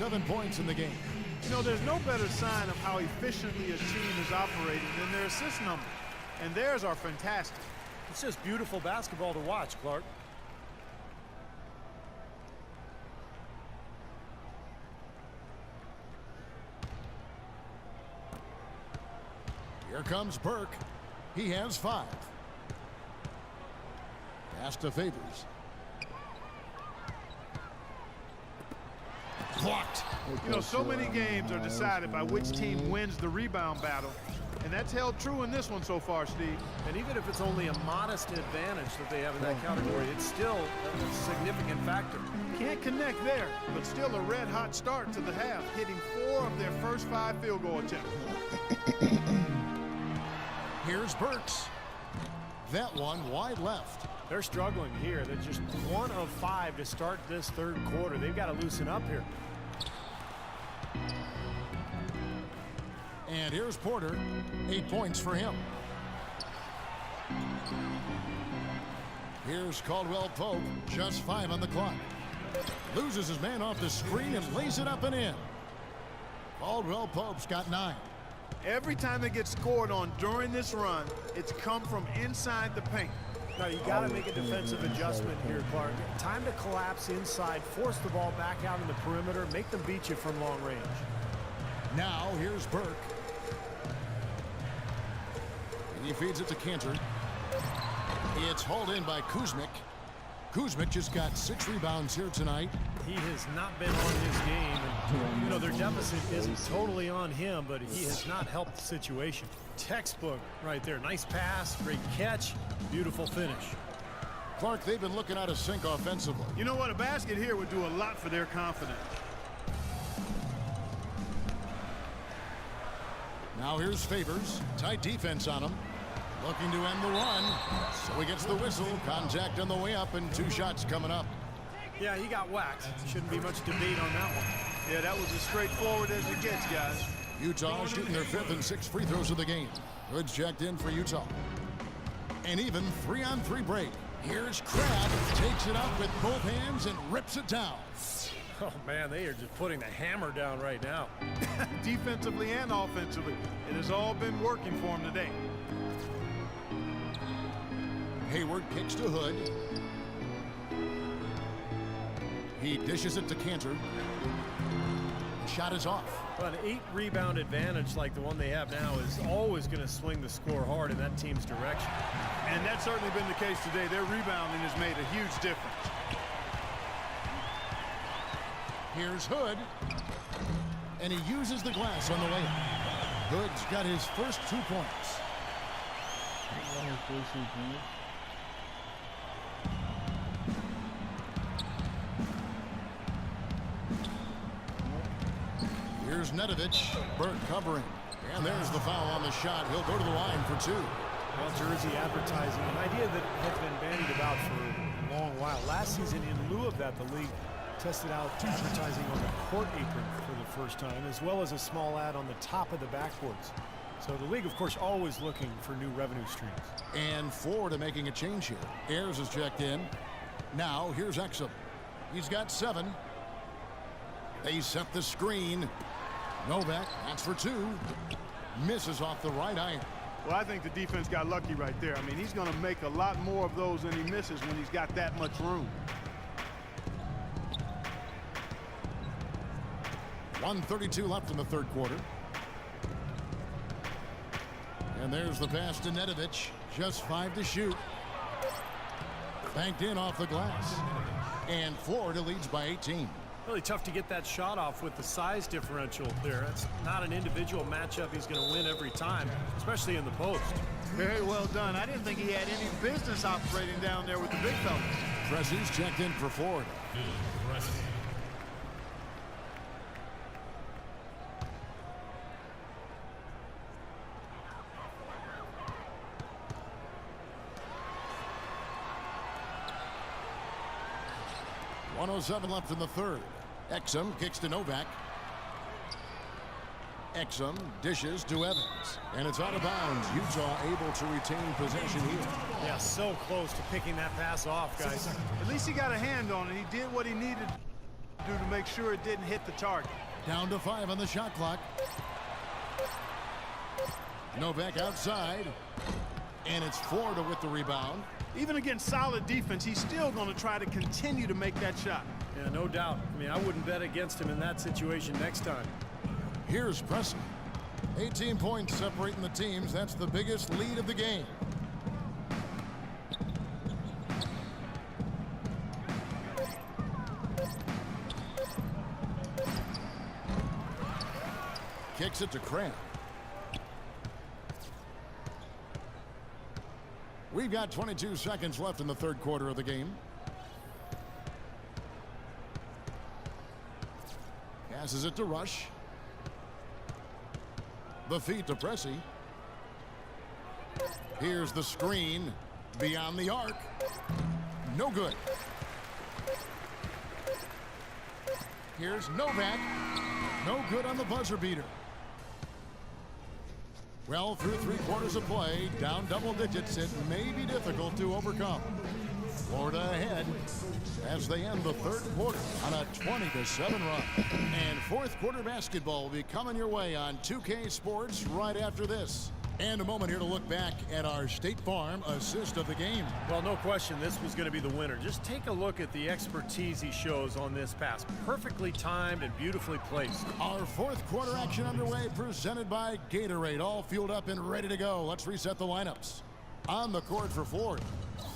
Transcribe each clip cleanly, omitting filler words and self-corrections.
7 points in the game. You know, there's no better sign of how efficiently a team is operating than their assist number. And theirs are fantastic. It's just beautiful basketball to watch, Clark. Here comes Burke. He has 5. Pass to Favors. Blocked. You know, so many games are decided by which team wins the rebound battle. And that's held true in this one so far, Steve. And even if it's only a modest advantage that they have in that category, it's still a significant factor. Can't connect there, but still a red-hot start to the half, hitting 4 of their first 5 field goal attempts. Here's Burks. That one wide left. They're struggling here. They're just 1 of 5 to start this third quarter. They've got to loosen up here. And here's Porter. 8 points for him. Here's Caldwell Pope. Just 5 on the clock. Loses his man off the screen and lays it up and in. Caldwell Pope's got 9. Every time they get scored on during this run, it's come from inside the paint. Now, you got to make a defensive adjustment here, Clark. Time to collapse inside, force the ball back out in the perimeter, make them beat you from long range. Now, here's Burke. And he feeds it to Cantor. It's hauled in by Kuzmic. Kuzmic just got 6 rebounds here tonight. He has not been on his game. And, you know, their deficit isn't totally on him, but he has not helped the situation. Textbook right there. Nice pass, great catch, beautiful finish. Clark, they've been looking out of sync offensively. You know what? A basket here would do a lot for their confidence. Now here's Favors. Tight defense on him. Looking to end the run. So he gets the whistle. Contact on the way up and 2 shots coming up. Yeah, he got whacked. Shouldn't be much debate on that one. Yeah, that was as straightforward as it gets, guys. Utah shooting their 5th and 6th free throws of the game. Goods checked in for Utah. An even 3-on-3 break. Here's Crabbe. Takes it up with both hands and rips it down. Oh, man, they are just putting the hammer down right now. Defensively and offensively, it has all been working for him today. Hayward kicks to Hood. He dishes it to Cantor. The shot is off. Well, an 8-rebound advantage like the one they have now is always going to swing the score hard in that team's direction. And that's certainly been the case today. Their rebounding has made a huge difference. Here's Hood. And he uses the glass on the layup. Hood's got his first 2 points. Here's Nedovic. Burke covering. And there's the foul on the shot. He'll go to the line for 2. Well, jersey advertising, an idea that has been bandied about for a long while. Last season, in lieu of that, the league tested out advertising on the court apron for the first time, as well as a small ad on the top of the backboards. So the league, of course, always looking for new revenue streams. And Florida making a change here. Ayers is checked in. Now, here's Exum. He's got 7. They set the screen. Novak, that's for 2. Misses off the right iron. Well, I think the defense got lucky right there. I mean, he's going to make a lot more of those than he misses when he's got that much room. 1:32 left in the third quarter. And there's the pass to Nedovic. Just 5 to shoot. Banked in off the glass. And Florida leads by 18. Really tough to get that shot off with the size differential there. That's not an individual matchup he's going to win every time, especially in the post. Very well done. I didn't think he had any business operating down there with the big fellas. Pressey's checked in for Florida. .107 left in the third. Exum kicks to Novak. Exum dishes to Evans. And it's out of bounds. Utah able to retain possession here. Yeah, so close to picking that pass off, guys. At least he got a hand on it. He did what he needed. do to make sure it didn't hit the target. Down to 5 on the shot clock. Novak outside. And it's Florida with the rebound. Even against solid defense, he's still going to try to continue to make that shot. Yeah, no doubt. I mean, I wouldn't bet against him in that situation next time. Here's Preston. 18 points separating the teams. That's the biggest lead of the game. Kicks it to Cram. We've got 22 seconds left in the third quarter of the game. Passes it to Rush. The feed to Pressey. Here's the screen. Beyond the arc. No good. Here's Novak. No good on the buzzer beater. Well, through 3 quarters of play, down double digits, it may be difficult to overcome. Florida ahead as they end the third quarter on a 20-7 run. And fourth quarter basketball will be coming your way on 2K Sports right after this. And a moment here to look back at our State Farm assist of the game. Well, no question, this was going to be the winner. Just take a look at the expertise he shows on this pass. Perfectly timed and beautifully placed. Our fourth quarter action underway, presented by Gatorade. All fueled up and ready to go. Let's reset the lineups. On the court for Florida,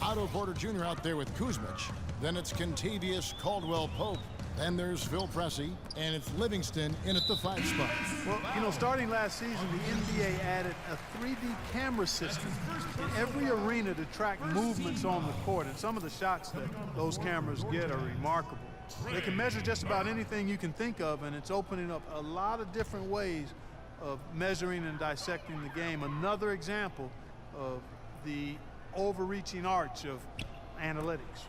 Otto Porter Jr. out there with Kuzmic. Then it's Kentavious Caldwell-Pope. Then there's Phil Pressey, and it's Livingston in at the 5 spot. Well, you know, starting last season, the NBA added a 3D camera system in every arena to track movements on the court, and some of the shots that those cameras get are remarkable. They can measure just about anything you can think of, and it's opening up a lot of different ways of measuring and dissecting the game. Another example of the overreaching arch of analytics.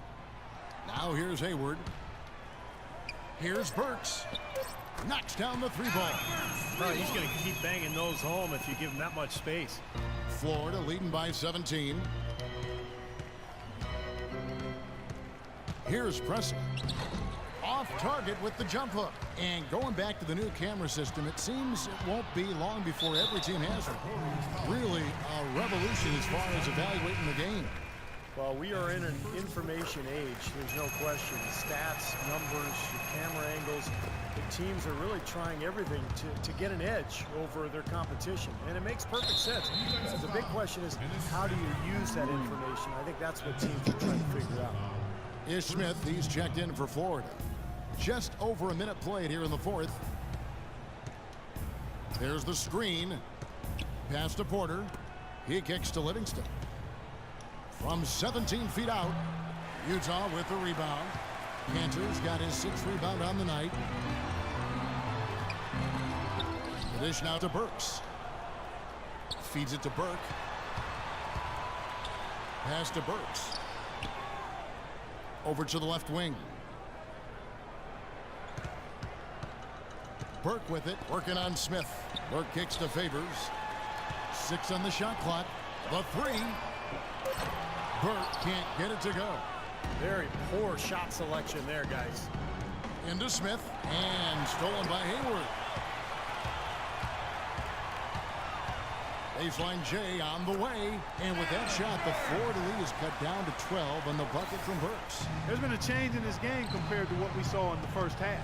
Now here's Hayward. Here's Burks. Knocks down the 3-ball. Oh, he's going to keep banging those home if you give him that much space. Florida leading by 17. Here's Pressey. Off target with the jump hook. And going back to the new camera system, it seems it won't be long before every team has it. Really a revolution as far as evaluating the game. Well, we are in an information age, there's no question. Stats, numbers, camera angles, the teams are really trying everything to get an edge over their competition, and it makes perfect sense. So the big question is, how do you use that information? I think that's what teams are trying to figure out. Ish Smith, he's checked in for Florida. Just over a minute played here in the fourth. There's the screen. Pass to Porter. He kicks to Livingston. From 17 feet out, Utah with the rebound. Cantor's got his 6th rebound on the night. The dish now to Burks. Feeds it to Burke. Pass to Burks. Over to the left wing. Burke with it, working on Smith. Burke kicks to Favors. 6 on the shot clock. The 3. Burke can't get it to go. Very poor shot selection there, guys. Into Smith, and stolen by Hayward. Baseline J on the way, and with that shot, the Florida lead is cut down to 12 on the bucket from Burks. There's been a change in his game compared to what we saw in the first half.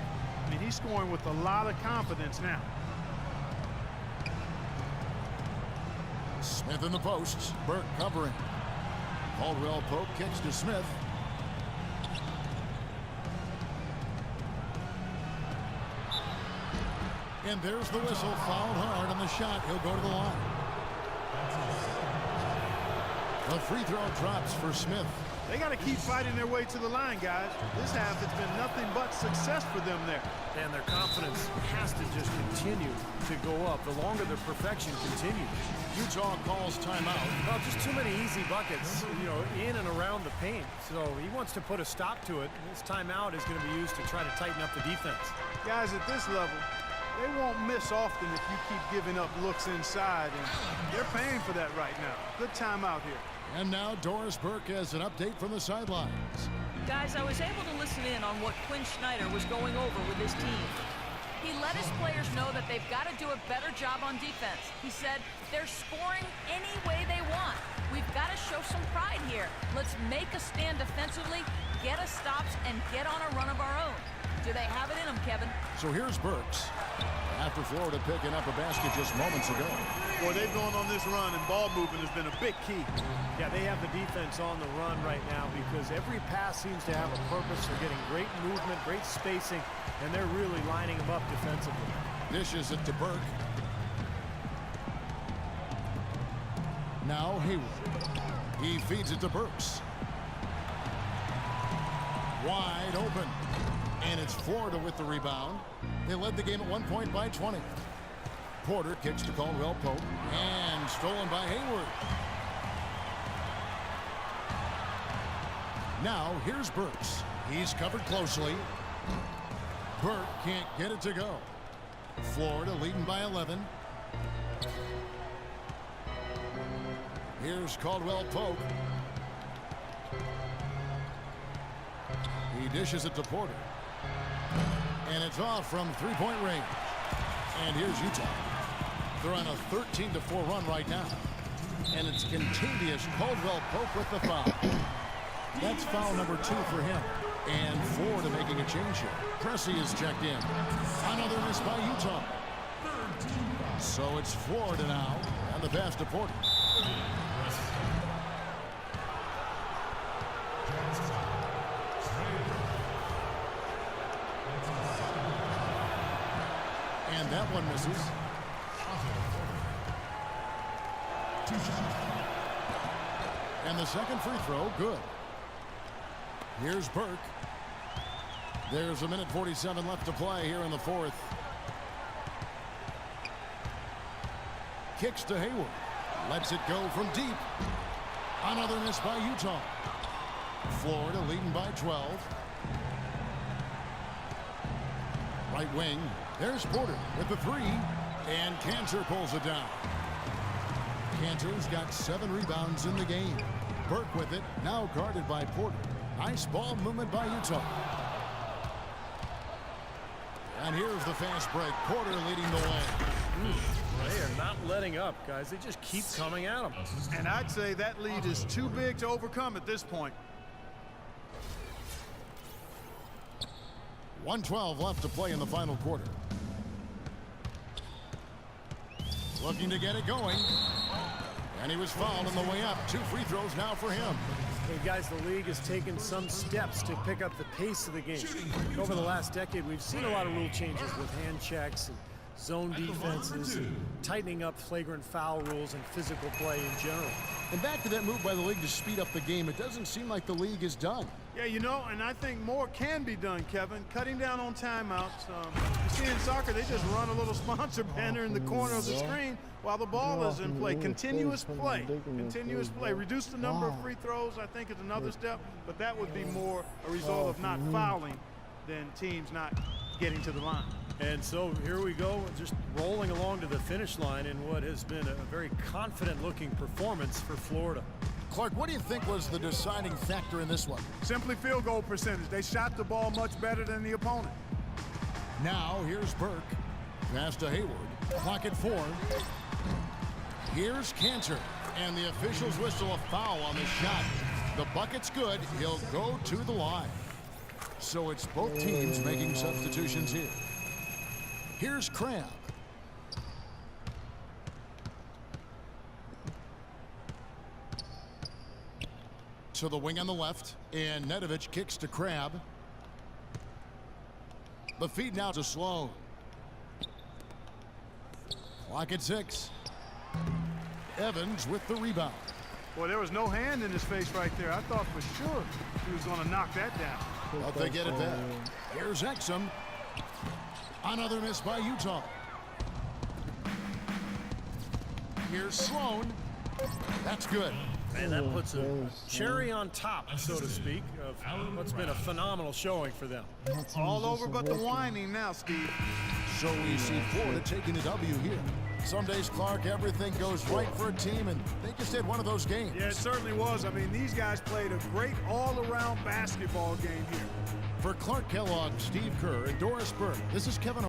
I mean, he's scoring with a lot of confidence now. Smith in the posts, Burke covering. Caldwell-Pope kicks to Smith. And there's the whistle, fouled hard on the shot. He'll go to the line. The free throw drops for Smith. They got to keep fighting their way to the line, guys. This half, it's been nothing but success for them there. And their confidence has to just continue to go up the longer their perfection continues. Utah calls timeout. Well, just too many easy buckets, you know, in and around the paint. So he wants to put a stop to it. This timeout is going to be used to try to tighten up the defense. Guys, at this level, they won't miss often if you keep giving up looks inside, and they're paying for that right now. Good timeout here. And now Doris Burke has an update from the sidelines. Guys, I was able to listen in on what Quinn Snyder was going over with his team. He let his players know that they've got to do a better job on defense. He said, they're scoring any way they want. We've got to show some pride here. Let's make a stand defensively, get us stops, and get on a run of our own. Do they have it in them, Kevin? So here's Burks. After Florida picking up a basket just moments ago. Boy, they've gone on this run, and ball movement has been a big key. Yeah, they have the defense on the run right now because every pass seems to have a purpose. They're getting great movement, great spacing, and they're really lining them up defensively. Dishes it to Burke. Now Hayward. He feeds it to Burks. Wide open. And it's Florida with the rebound. They led the game at 1 point by 20. Porter kicks to Caldwell Pope. And stolen by Hayward. Now here's Burks. He's covered closely. Burke can't get it to go. Florida leading by 11. Here's Caldwell Pope. He dishes it to Porter. And it's off from three-point range. And here's Utah. They're on a 13-4 run right now. And it's Kentavious Caldwell Pope with the foul. That's foul number 2 for him. And Florida making a change here. Pressey is checked in. Another miss by Utah. So it's Florida now. And the pass to Porter. And that one misses. And the second free throw, good. Here's Burke. There's a minute 47 left to play here in the fourth. Kicks to Hayward. Lets it go from deep. Another miss by Utah. Florida leading by 12. Right wing. There's Porter with the three. And Cantor pulls it down. Cantor's got 7 rebounds in the game. Burke with it. Now guarded by Porter. Nice ball movement by Utah. And here's the fast break. Porter leading the way. They are not letting up, guys. They just keep coming at them. And I'd say that lead is too big to overcome at this point. 1:12 left to play in the final quarter. Looking to get it going. And he was fouled on the way up. 2 free throws now for him. Hey, guys, the league has taken some steps to pick up the pace of the game. Over the last decade, we've seen a lot of rule changes with hand checks and zone defenses, and tightening up flagrant foul rules and physical play in general. And back to that move by the league to speed up the game. It doesn't seem like the league is done. Yeah, you know, and I think more can be done, Kevin. Cutting down on timeouts. You see in soccer, they just run a little sponsor banner in the corner of the screen while the ball is in play. Continuous play. Continuous play. Reduce the number of free throws, I think, is another step, but that would be more a result of not fouling than teams not getting to the line. And so here we go, just rolling along to the finish line in what has been a very confident-looking performance for Florida. Clark, what do you think was the deciding factor in this one? Simply field goal percentage. They shot the ball much better than the opponent. Now here's Burke. Pass to Hayward. Clock at 4. Here's Cantor. And the officials whistle a foul on the shot. The bucket's good. He'll go to the line. So it's both teams making substitutions here. Here's Crabb. To the wing on the left, and Nedovic kicks to Crabb. The feed now to Sloan. Clock at 6. Evans with the rebound. Boy, there was no hand in his face right there. I thought for sure he was going to knock that down. But they get it back. Here's Exum. Another miss by Utah. Here's Sloan. That's good. And that puts a cherry on top, so to speak, of what's been a phenomenal showing for them. All over but the whining now, Steve. So we see Florida taking the W here. Some days, Clark, everything goes right for a team, and they just had one of those games. Yeah, it certainly was. I mean, these guys played a great all-around basketball game here. For Clark Kellogg, Steve Kerr, and Doris Burke, this is Kevin